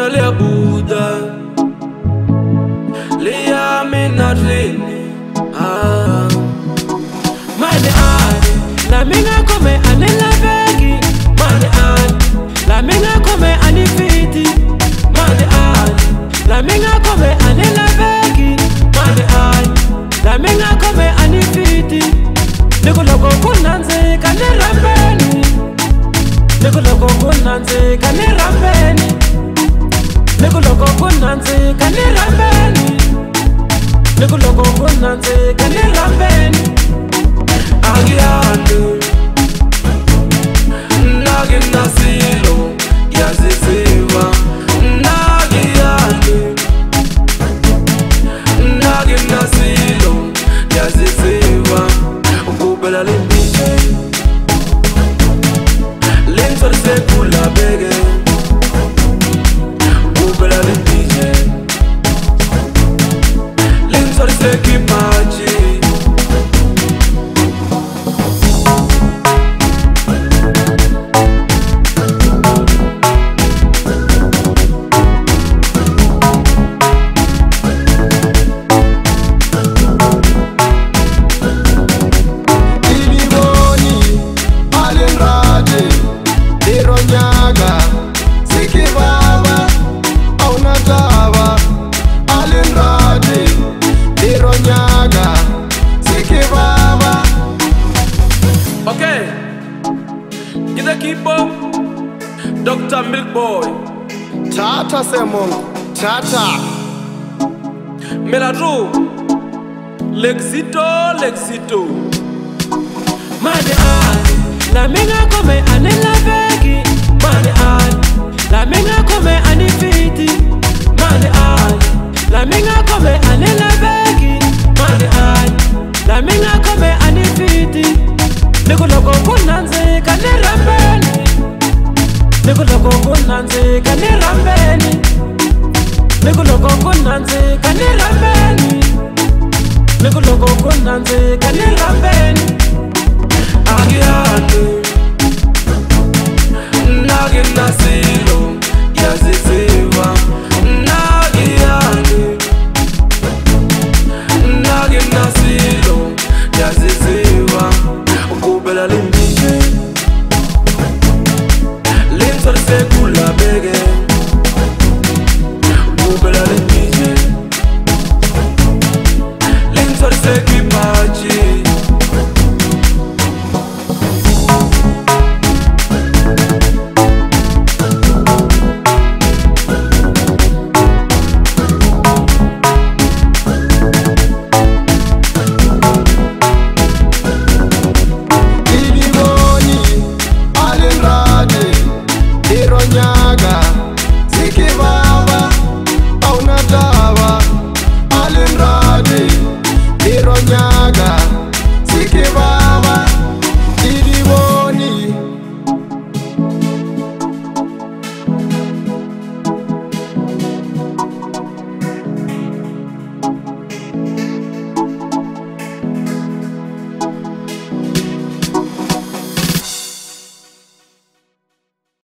Bona le Buddha Lia minatrini Mane ani La minga come anela begi Mane ani La minga come anifiti Mane ani La minga come anela begi Mane ani La minga come anifiti Nikuloko kunanze kane rambeni Nikuloko kunanze kane rambeni Nikuloko kunanze kane rambeni Nikuloko kunanze kane rambeni Agianu Nagi nasilo Yazisiva Nagianu Nagi nasilo Yazisiva Ukubela limbije Linsor sekula bege Ukubela limbije Linsor sekipachi Okay, Gida Kipo, Dr. Milk Boy, Tata Semon, Tata Meladru, Lexito. Mane ani, la minga come anela begi. Mane ani, la minga come anifiti. Mane ani, la minga come anela begi. Mane ani, la minga come anifiti. Nikuloko kunanze kane rambeni Nikuloko kunanze kane rambeni Nikuloko kunanze kane rambeni Nikuloko kunanze kane rambeni Agianu Nagi nasi